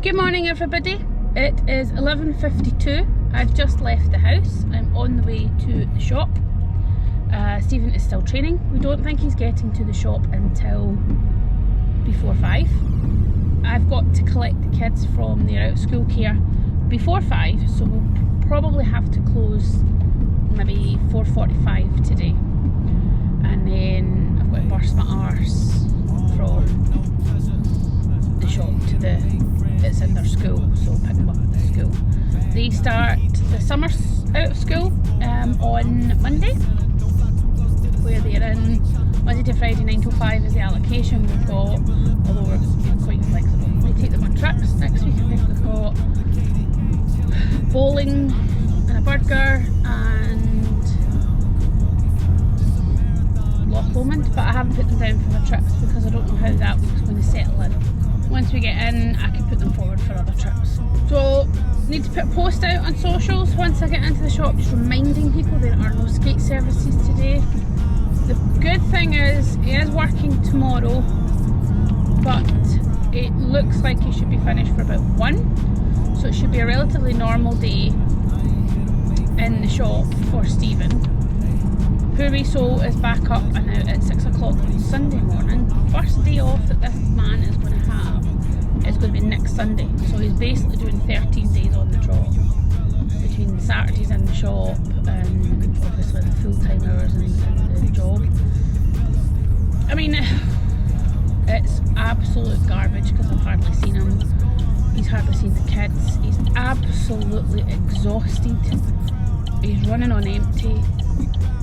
Good morning everybody, it is 11:52. I've just left the house. I'm on the way to the shop. Stephen is still training. We don't think he's getting to the shop until before 5. I've got to collect the kids from their out of school care before 5, so we'll probably have to close maybe 4:45 today. And then I've got to burst my arse from the shop to it's in their school, so pick them up at the school. They start the summer out of school on Monday, where they're in Monday to Friday 9 till 5 is the allocation we've got, although we're quite flexible. We take them on trips next week. I think we've got bowling and a burger and Loch Lomond, but I haven't put them down for the trips because I don't know how that week's going to settle in. Once we get in, I can put them forward for other trips. So, need to put a post out on socials once I get into the shop, just reminding people there are no skate services today. The good thing is, he is working tomorrow, but it looks like he should be finished for about 1. So it should be a relatively normal day in the shop for Stephen. Puri Soul is back up and out at 6 o'clock on Sunday morning. First day off that this man is going to have is going to be next Sunday. So he's basically doing 13 days on the trot between the Saturdays in the shop and obviously the full-time hours and the job. I mean, it's absolute garbage because I've hardly seen him. He's hardly seen the kids. He's absolutely exhausted. He's running on empty.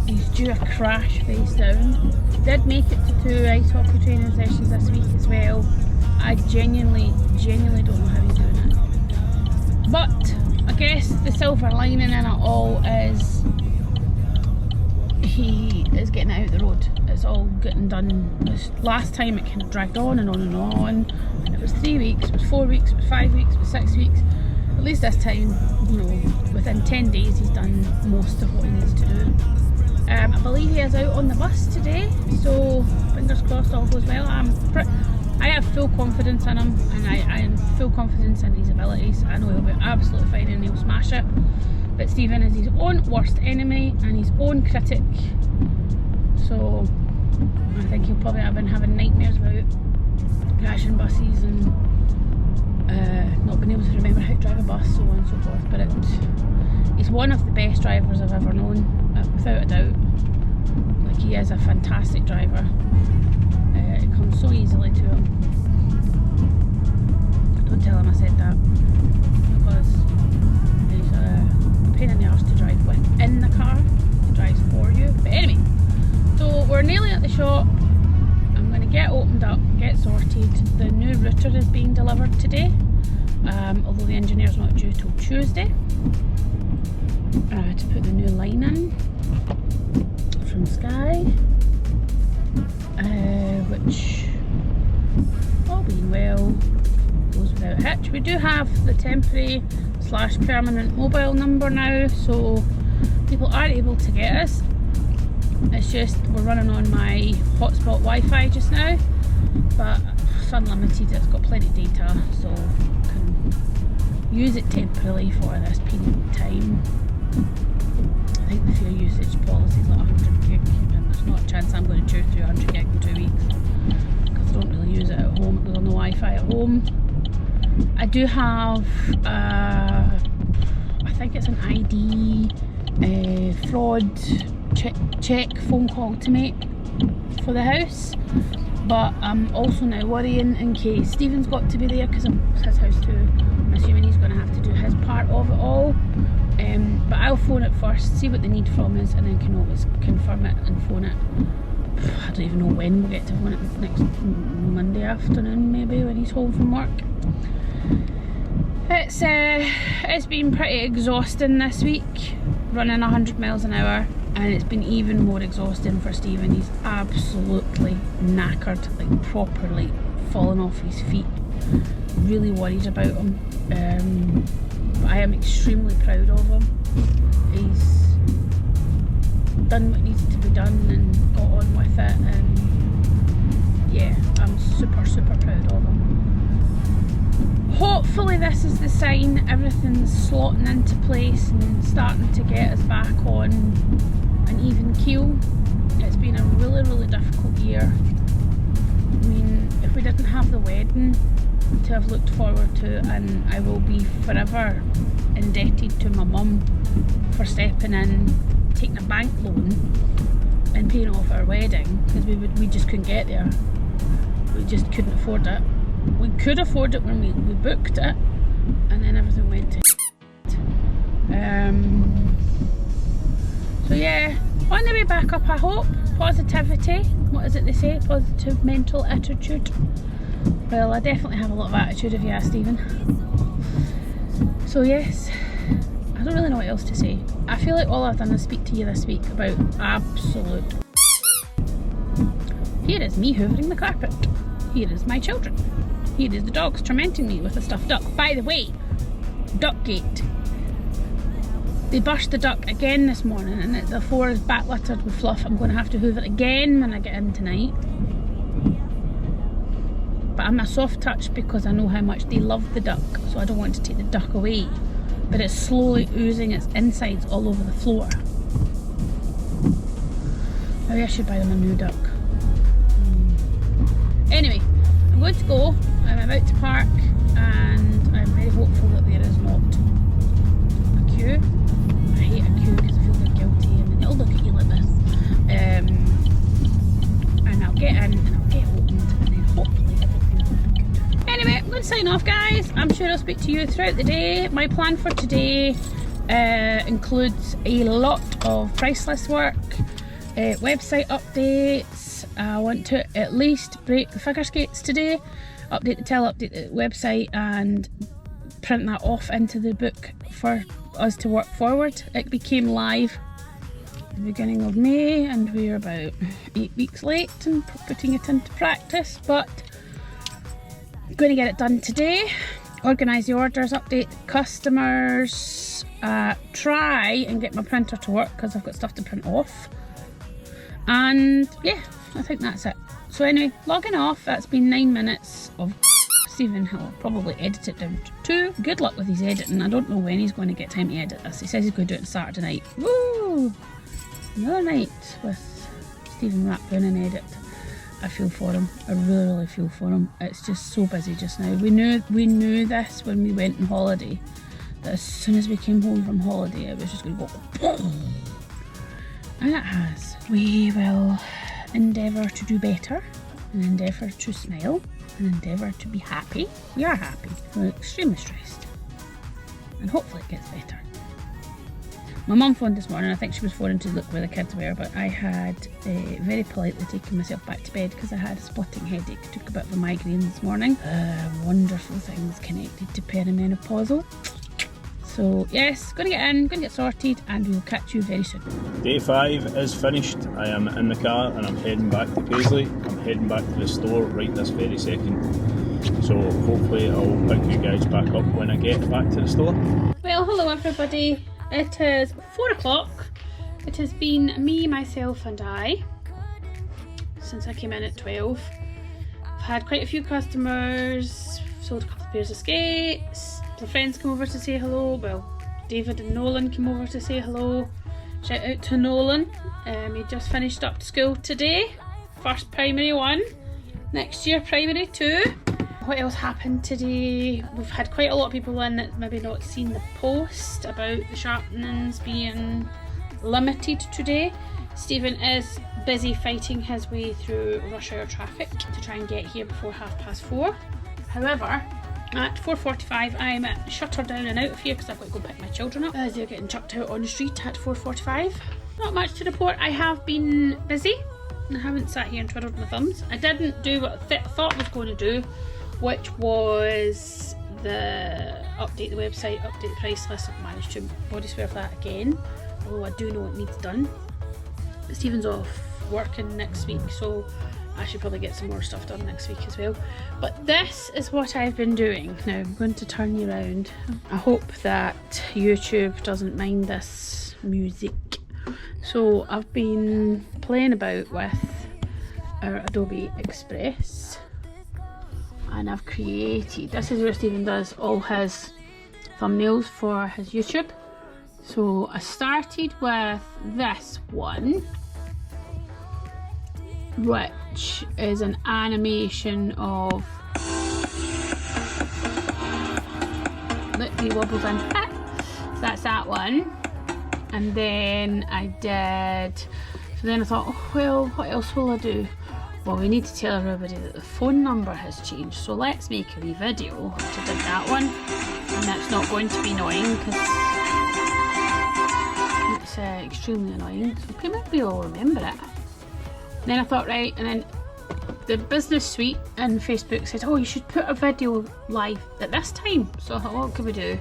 He's due a crash face down. Did make it to 2 ice hockey training sessions this week as well. I genuinely don't know how he's doing it. But I guess the silver lining in it all is he is getting it out the road. It's all getting done. This last time it kind of dragged on and on and on. And it was 3 weeks, it was 4 weeks, it was 5 weeks, it was 6 weeks. At least this time, you know, within 10 days he's done most of what he needs to do. I believe he is out on the bus today, so fingers crossed all goes well. I have full confidence in him, and I have full confidence in his abilities. I know he'll be absolutely fine and he'll smash it. But Stephen is his own worst enemy and his own critic, so I think he'll probably have been having nightmares about crashing buses and not being able to remember how to drive a bus, so on and so forth. But he's one of the best drivers I've ever known, without a doubt. Like, he is a fantastic driver. It comes so easily to him. Don't tell him I said that, because he's a pain in the arse to drive with in the car. He drives for you. But anyway, so we're nearly at the shop. I'm going to get opened up, get sorted. The new router is being delivered today, although the engineer's not due till Tuesday, to put the new line in from Sky, which, all being well, goes without hitch. We do have the temporary / permanent mobile number now, so people are able to get us. It's just we're running on my hotspot Wi-Fi just now, but it's unlimited. It's got plenty of data, so can use it temporarily for this period of time. I think the fair usage policy is like 100 gig, and there's not a chance I'm going to chew through 100 gig in 2 weeks because I don't really use it at home. There's no Wi-Fi at home. I do have, I think it's an ID fraud check phone call to make for the house, but I'm also now worrying in case Stephen's got to be there because it's his house too. I'm assuming he's going to have to do his part of it all. But I'll phone it first, see what they need from us, and then can always confirm it and phone it. I don't even know when we'll get to phone it. Next Monday afternoon maybe, when he's home from work. It's been pretty exhausting this week, running 100 miles an hour, and it's been even more exhausting for Stephen. He's absolutely knackered, like properly fallen off his feet. Really worried about him. I am extremely proud of him. He's done what needs to be done and got on with it, and yeah, I'm super proud of him. hopefully this is the sign everything's slotting into place and starting to get us back on an even keel. It's been a really, really difficult year. I mean, if we didn't have the wedding to have looked forward to, and I will be forever indebted to my mum for stepping in, taking a bank loan and paying off our wedding, because we just couldn't get there. We just couldn't afford it. We could afford it when we booked it, and then everything went to so yeah, on the way back up, I hope. Positivity. What is it they say? Positive mental attitude. Well, I definitely have a lot of attitude if you ask Stephen. So yes, I don't really know what else to say. I feel like all I've done is speak to you this week about absolute. Here is me hoovering the carpet. Here is my children. Here is the dogs tormenting me with a stuffed duck. By the way, Duckgate. They brushed the duck again this morning, and the floor is back littered with fluff. I'm going to have to hoover it again when I get in tonight. But I'm a soft touch because I know how much they love the duck, so I don't want to take the duck away. But it's slowly oozing its insides all over the floor. Maybe I should buy them a new duck. Anyway, I'm going to go. I'm about to park, and I'm very hopeful that there is not a queue. I hate a queue because I feel very guilty, and then they'll look at you like this. And I'll get in and I'll get opened, and then hopefully everything will be good. Anyway, I'm going to sign off, guys. I'm sure I'll speak to you throughout the day. My plan for today includes a lot of priceless work, website updates. I want to at least break the figure skates today, update the till, update the website, and print that off into the book for us to work forward. It became live at the beginning of May, and we're about 8 weeks late in putting it into practice, but I'm going to get it done today. Organise the orders, update customers, try and get my printer to work because I've got stuff to print off, and yeah, I think that's it. So anyway, logging off. That's been 9 minutes of Stephen. He'll probably edit it down to 2. Good luck with his editing. I don't know when he's going to get time to edit this. He says he's going to do it on Saturday night. Woo! Another night with Stephen Rathbone and edit. I feel for him. I really, really feel for him. It's just so busy just now. We knew this when we went on holiday, that as soon as we came home from holiday, it was just going to go boom. And it has. We will endeavour to do better, and endeavour to smile, and endeavour to be happy. We are happy. We're extremely stressed, and hopefully it gets better. My mum phoned this morning. I think she was phoning to look where the kids were, but I had very politely taken myself back to bed because I had a splitting headache. Took a bit of a migraine this morning. Wonderful things connected to perimenopausal. So yes, gonna get in, gonna get sorted, and we'll catch you very soon. Day 5 is finished. I am in the car and I'm heading back to Paisley. I'm heading back to the store right this very second. So hopefully I'll pick you guys back up when I get back to the store. Well, hello everybody. It is 4 o'clock. It has been me, myself and I since I came in at 12. I've had quite a few customers, sold a couple of pairs of skates. The friends come over to say hello. Well, David and Nolan came over to say hello. Shout out to Nolan. He just finished up school today. First primary 1. Next year primary 2. What else happened today? We've had quite a lot of people in that maybe not seen the post about the sharpenings being limited today. Stephen is busy fighting his way through rush hour traffic to try and get here before 4:30. However, at 4:45 I'm shuttered down and out of here because I've got to go pick my children up as they're getting chucked out on the street at 4:45. Not much to report. I have been busy. I haven't sat here and twiddled my thumbs. I didn't do what I thought I was going to do, which was the update the website, update the price list. I've managed to body swerve that again, although I do know it needs done. But Stephen's off working next week, so I should probably get some more stuff done next week as well. But this is what I've been doing. Now I'm going to turn you around. I hope that YouTube doesn't mind this music. So I've been playing about with our Adobe Express. and I've created, this is where Stephen does all his thumbnails for his YouTube. So I started with this one, which is an animation of, look, he wobbles in, so that's that one. And then I did, so then I thought, oh, well, what else will I do? Well, we need to tell everybody that the phone number has changed, so let's make a wee video, which I did that one, and that's not going to be annoying because it's extremely annoying, so maybe you'll remember it. And then I thought, right, and then the business suite in Facebook said, oh, you should put a video live at this time. So I thought, what could we do?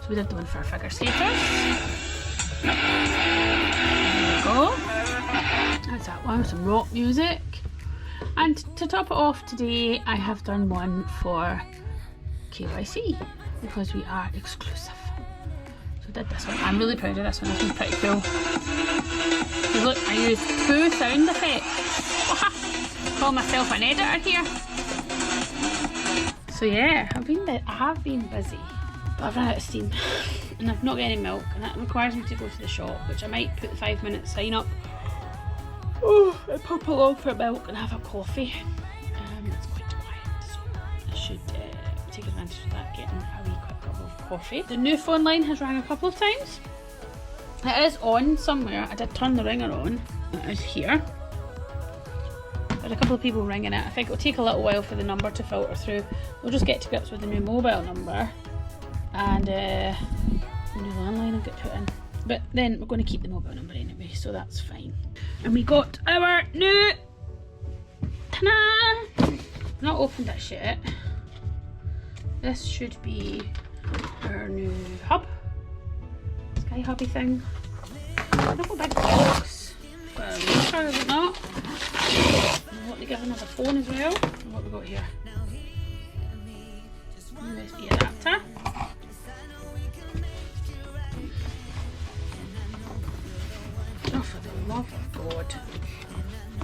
So we did the one for our figure skaters. There we go. That's that one with some rock music. And to top it off today, I have done one for KYC because we are exclusive. So I did this one. I'm really proud of this one. This one's pretty cool. So look, I used 2 sound effects. Call myself an editor here. So yeah, I have been busy, but I've run out of steam and I've not got any milk, and that requires me to go to the shop, which I might put the 5-minute sign up. Oh, and pop along for milk and have a coffee. It's quite quiet, so I should take advantage of that, getting a wee quick cup of coffee. The new phone line has rang a couple of times. It is on somewhere. I did turn the ringer on. It is here. There's a couple of people ringing it. I think it'll take a little while for the number to filter through. We'll just get to grips with the new mobile number and the new landline will get put in. But then we're going to keep the mobile number anyway, so that's fine. And we got our new, ta-da! Not opened that shit yet. This should be our new hub. Sky hubby thing. Not a big box, but I'm not sure is it not. And what they're giving us a phone as well. And what we got here? USB adapter. Oh, for the love of God.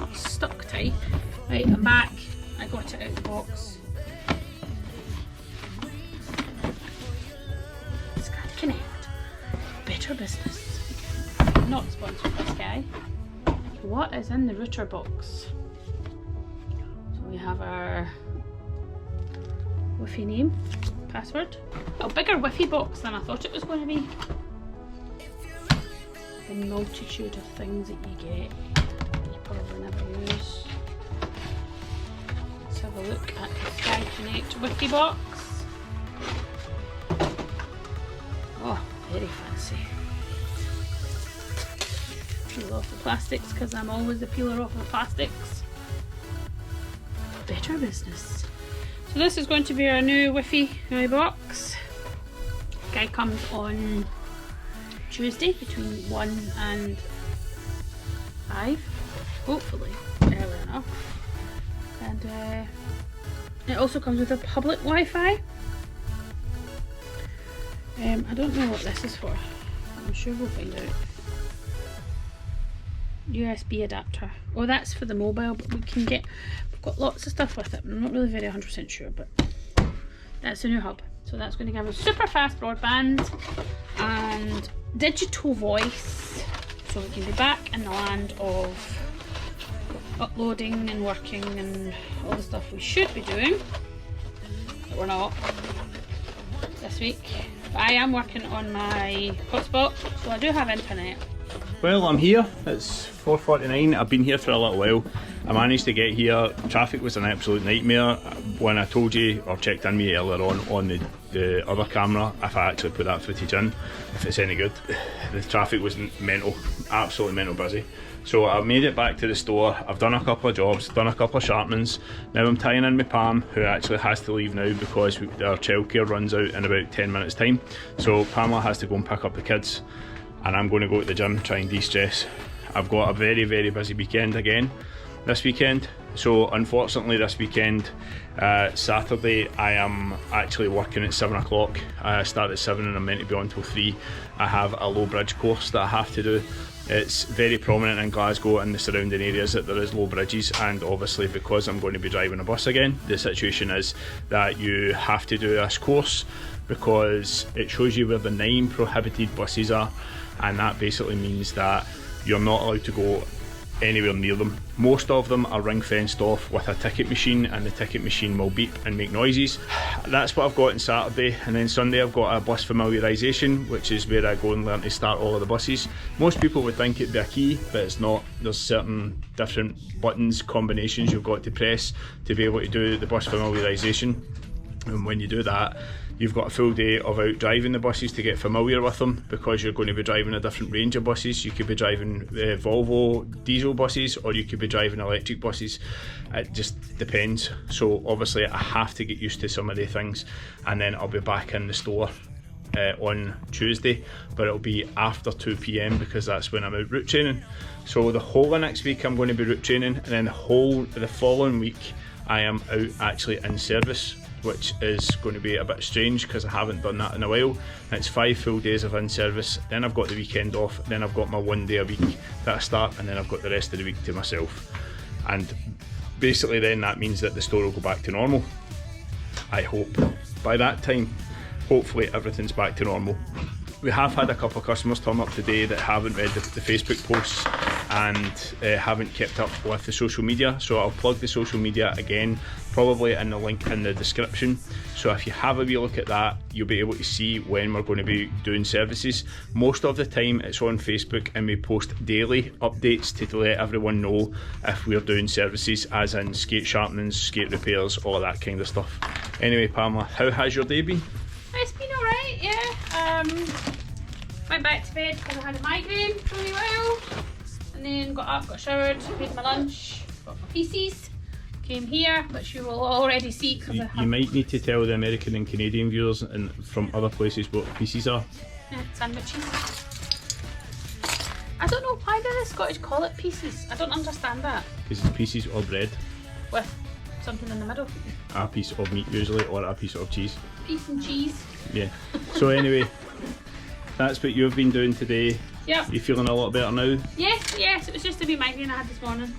It's stuck tight. Right, I'm back. I got it out of the box. Sky Connect. Better business. Not sponsored by Sky. What is in the router box? So we have our Wi-Fi name, password. A bigger Wi-Fi box than I thought it was going to be. The multitude of things that you get you probably never use. Let's have a look at the Sky Connect Wi-Fi box. Oh, very fancy. Peel off the plastics because I'm always the peeler off the plastics. Better business. So this is going to be our new Wi-Fi box. Guy comes on Tuesday between 1 and 5, hopefully early enough. And it also comes with a public Wi-Fi. I don't know what this is for. I'm sure we'll find out. USB adapter. Oh, that's for the mobile, but we've got lots of stuff with it. I'm not really very 100% sure, but that's the new hub. So that's going to give us super fast broadband and digital voice, so we can be back in the land of uploading and working and all the stuff we should be doing, but we're not this week. But I am working on my hotspot, so I do have internet. Well, I'm here. It's 4:49. I've been here for a little while. I managed to get here. Traffic was an absolute nightmare. When I told you or checked in me earlier on the other camera, if I actually put that footage in, if it's any good, the traffic was mental, absolutely mental busy. So I made it back to the store. I've done a couple of jobs, done a couple of sharpenings. Now I'm tying in my Pam, who actually has to leave now because our childcare runs out in about 10 minutes time. So Pamela has to go and pick up the kids, and I'm going to go to the gym, try and de-stress. I've got a very, very busy weekend again this weekend. So unfortunately this weekend, Saturday, I am actually working at 7 o'clock. I start at 7 and I'm meant to be on till 3. I have a low bridge course that I have to do It's very prominent in Glasgow and the surrounding areas that there is low bridges, and obviously because I'm going to be driving a bus again, the situation is that you have to do this course because it shows you where the 9 prohibited buses are, and that basically means that you're not allowed to go anywhere near them. Most of them are ring fenced off with a ticket machine, and the ticket machine will beep and make noises. That's what I've got on Saturday, and then Sunday I've got a bus familiarisation, which is where I go and learn to start all of the buses. Most people would think it'd be a key, but it's not. There's certain different buttons, combinations you've got to press to be able to do the bus familiarisation, and when you do that, you've got a full day of out driving the buses to get familiar with them, because you're going to be driving a different range of buses. You could be driving Volvo diesel buses, or you could be driving electric buses. It just depends. So obviously I have to get used to some of the things, and then I'll be back in the store on Tuesday, but it'll be after 2 PM because that's when I'm out route training. So the whole of next week I'm going to be route training, and then the following week I am out actually in service, which is going to be a bit strange because I haven't done that in a while. And it's 5 full days of in-service, then I've got the weekend off, then I've got my 1 day a week that I start, and then I've got the rest of the week to myself. And basically then that means that the store will go back to normal. I hope. By that time, hopefully everything's back to normal. We have had a couple of customers turn up today that haven't read the Facebook posts and haven't kept up with the social media, so I'll plug the social media again, probably in the link in the description. So if you have a wee look at that, you'll be able to see when we're going to be doing services. Most of the time it's on Facebook, and we post daily updates to let everyone know if we're doing services, as in skate sharpenings, skate repairs, all that kind of stuff. Anyway, Pamela, how has your day been? It's been alright, yeah. Went back to bed because I had a migraine for a while, and then got up, got showered, made my lunch, got my pieces, came here, which you will already see because you might need to tell the American and Canadian viewers and from other places what pieces are. Yeah, sandwiches. I don't know, why do the Scottish call it pieces? I don't understand that. Because it's pieces of bread. With something in the middle. A piece of meat usually, or a piece of cheese. Piece and cheese. Yeah. So anyway, that's what you've been doing today. Yep. You feeling a lot better now? Yes, it was just a wee migraine I had this morning.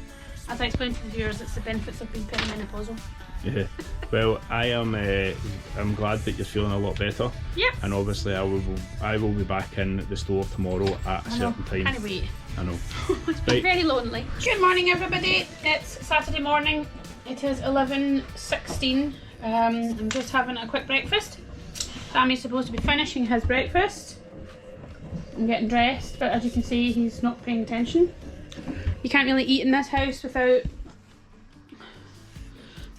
As I explained to the viewers, it's the benefits of being perimenopausal. Yeah. Well, I'm glad that you're feeling a lot better. Yep. And obviously I will be back in the store tomorrow at a certain time. Can't wait. I know. It's been very lonely. Good morning, everybody. It's Saturday morning. It is 11:16. I'm just having a quick breakfast. Sammy's supposed to be finishing his breakfast and getting dressed, but as you can see, he's not paying attention. You can't really eat in this house without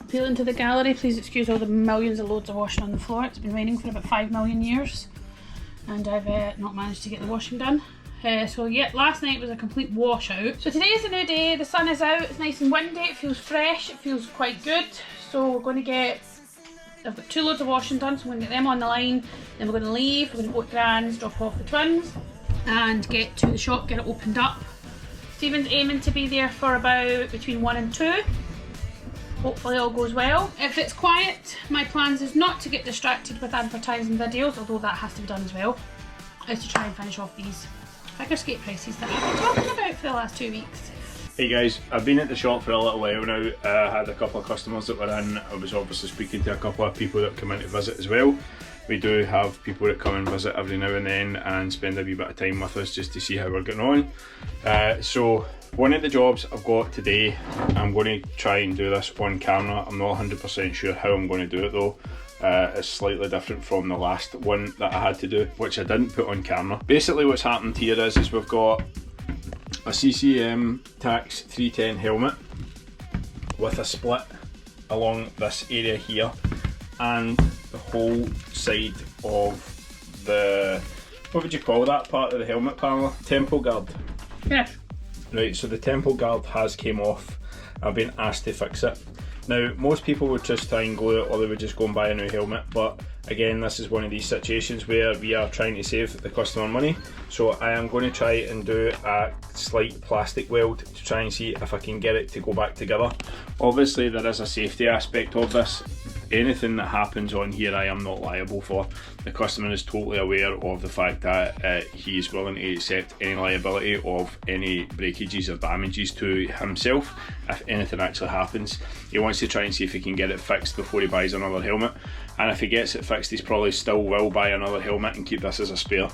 appealing to the gallery. Please excuse all the millions of loads of washing on the floor. It's been raining for about 5 million years, and I've not managed to get the washing done. So yeah, last night was a complete washout. So today is a new day, the sun is out, it's nice and windy, it feels fresh, it feels quite good. So we're going to get, I've got 2 loads of washing done, so I'm going to get them on the line, then we're going to leave, we're going to go to Gran's, drop off the twins, and get to the shop, get it opened up. Stephen's aiming to be there for about between 1 and 2. Hopefully all goes well. If it's quiet, my plans is not to get distracted with advertising videos, although that has to be done as well, is to try and finish off these figure skate prices that I've been talking about for the last 2 weeks. Hey guys, I've been at the shop for a little while now. I had a couple of customers that were in. I was obviously speaking to a couple of people that come in to visit as well. We do have people that come and visit every now and then and spend a wee bit of time with us just to see how we're getting on. So one of the jobs I've got today, I'm going to try and do this on camera. I'm not 100% sure how I'm going to do it though. It's slightly different from the last one that I had to do, which I didn't put on camera. Basically what's happened here is we've got a CCM Tax 310 helmet with a split along this area here, and the whole side of the, what would you call that part of the helmet, Pamela? Temple guard. Yeah. Right, so the temple guard has came off. I've been asked to fix it. Now, most people would just try and glue it, or they would just go and buy a new helmet, but again, this is one of these situations where we are trying to save the customer money. So I am going to try and do a slight plastic weld to try and see if I can get it to go back together. Obviously there is a safety aspect of this. anything that happens on here I am not liable for. The customer is totally aware of the fact that he is willing to accept any liability of any breakages or damages to himself if anything actually happens. He wants to try and see if he can get it fixed before he buys another helmet, and if he gets it fixed, he's probably still will buy another helmet and keep this as a spare.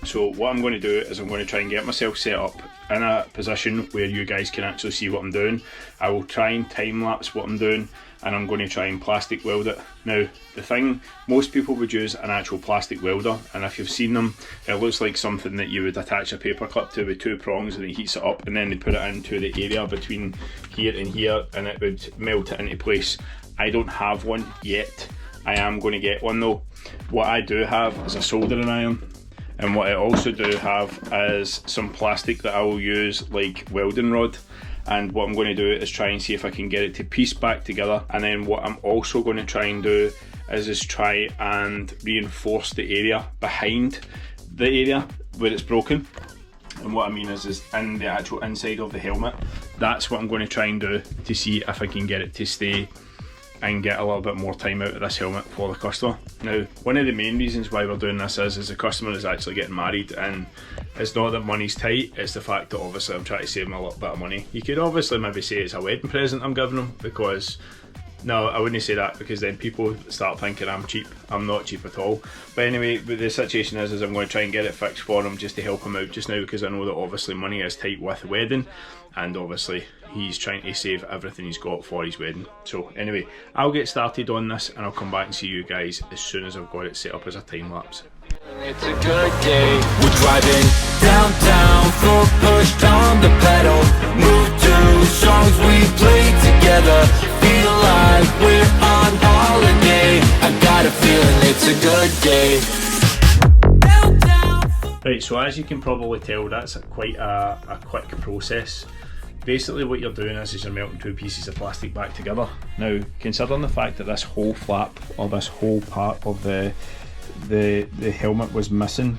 So what I'm going to do is I'm going to try and get myself set up in a position where you guys can actually see what I'm doing. I will try and time lapse what I'm doing, and I'm going to try and plastic weld it. Now the thing, most people would use an actual plastic welder, and if you've seen them, it looks like something that you would attach a paper clip to with 2 prongs, and it heats it up, and then they put it into the area between here and here, and it would melt it into place. I don't have one yet. I am going to get one though. What I do have is a soldering iron. And what I also do have is some plastic that I will use like welding rod. And what I'm going to do is try and see if I can get it to piece back together. And then what I'm also going to try and do is try and reinforce the area behind the area where it's broken. And what I mean is in the actual inside of the helmet. That's what I'm going to try and do to see if I can get it to stay and get a little bit more time out of this helmet for the customer. Now, one of the main reasons why we're doing this is the customer is actually getting married, and it's not that money's tight, it's the fact that obviously I'm trying to save him a little bit of money. You could obviously maybe say it's a wedding present I'm giving him, because no, I wouldn't say that, because then people start thinking I'm cheap. I'm not cheap at all. But anyway, the situation is I'm going to try and get it fixed for him just to help him out just now, because I know that obviously money is tight with the wedding, and obviously he's trying to save everything he's got for his wedding. So anyway, I'll get started on this and I'll come back and see you guys as soon as I've got it set up as a time lapse. It's a good day. We're driving downtown, full push on the pedal. Move to songs we play together. Feel like we're on holiday. I got a feeling it's a good day. Right, so as you can probably tell, that's quite a quick process. Basically what you're doing is you're melting 2 pieces of plastic back together. Now, considering the fact that this whole flap, or this whole part of the helmet was missing,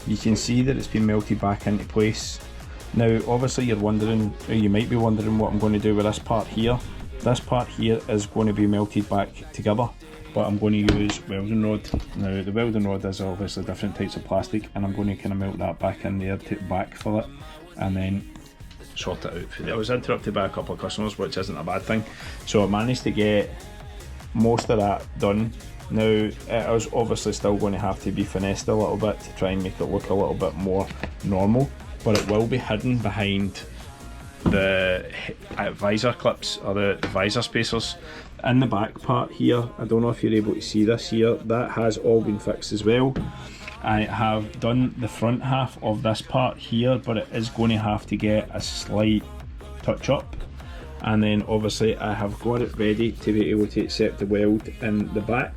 you can see that it's been melted back into place. Now obviously you're wondering, or you might be wondering, what I'm going to do with this part here. This part here is going to be melted back together, but I'm going to use welding rod. Now the welding rod is obviously different types of plastic, and I'm going to kind of melt that back in there to backfill it and then sort it out for there. I was interrupted by a couple of customers, which isn't a bad thing, so I managed to get most of that done. Now it is obviously still going to have to be finessed a little bit to try and make it look a little bit more normal, but it will be hidden behind the visor clips, or the visor spacers. In the back part here, I don't know if you're able to see this here, that has all been fixed as well. I have done the front half of this part here, but it is going to have to get a slight touch up. And then obviously I have got it ready to be able to accept the weld in the back.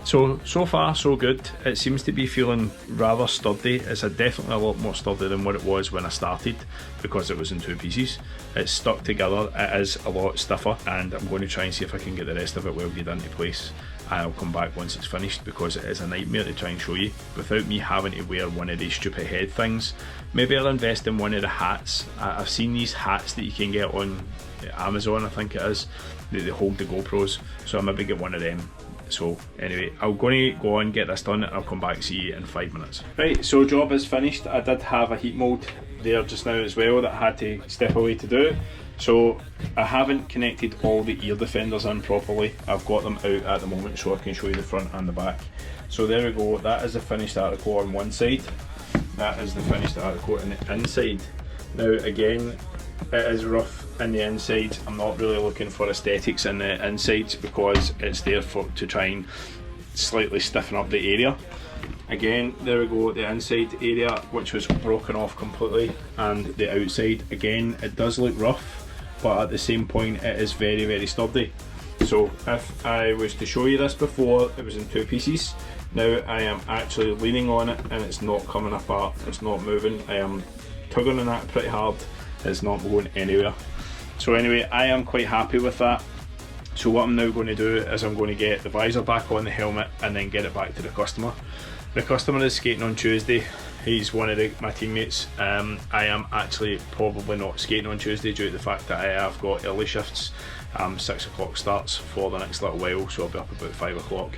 So far so good. It seems to be feeling rather sturdy. It's definitely a lot more sturdy than what it was when I started, because it was in 2 pieces. It's stuck together, it is a lot stiffer, and I'm going to try and see if I can get the rest of it welded into place. I'll come back once it's finished, because it is a nightmare to try and show you without me having to wear one of these stupid head things. Maybe I'll invest in one of the hats. I've seen these hats that you can get on Amazon, I think it is, that they hold the GoPros, so I'll maybe get one of them. So anyway, I'm going to go on, get this done, and I'll come back and see you in 5 minutes. Right, so job is finished. I did have a heat mould there just now as well that I had to step away to do. So I haven't connected all the ear defenders in properly. I've got them out at the moment so I can show you the front and the back. So there we go, that is the finished article on one side. That is the finished article on the inside. Now again, it is rough in the insides. I'm not really looking for aesthetics in the insides, because it's there to try and slightly stiffen up the area. Again, there we go, the inside area which was broken off completely, and the outside, again, it does look rough, but at the same point it is very, very sturdy. So if I was to show you this before, it was in 2 pieces. Now I am actually leaning on it and it's not coming apart, it's not moving. I am tugging on that pretty hard, it's not going anywhere. So anyway, I am quite happy with that. So what I'm now going to do is I'm going to get the visor back on the helmet and then get it back to the customer. The customer is skating on Tuesday. He's one of my teammates. I am actually probably not skating on Tuesday due to the fact that I have got early shifts 6 o'clock starts for the next little while, so I'll be up about 5 o'clock,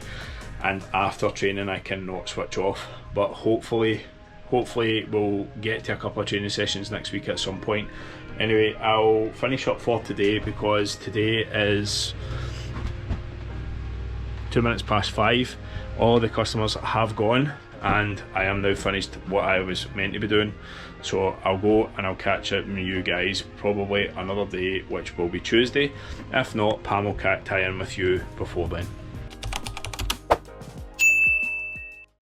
and after training I cannot switch off, but hopefully we'll get to a couple of training sessions next week at some point. Anyway, I'll finish up for today because today is 2 minutes past 5. All the customers have gone and I am now finished what I was meant to be doing, so I'll go and I'll catch up with you guys probably another day, which will be Tuesday. If not, Pam will tie in with you before then.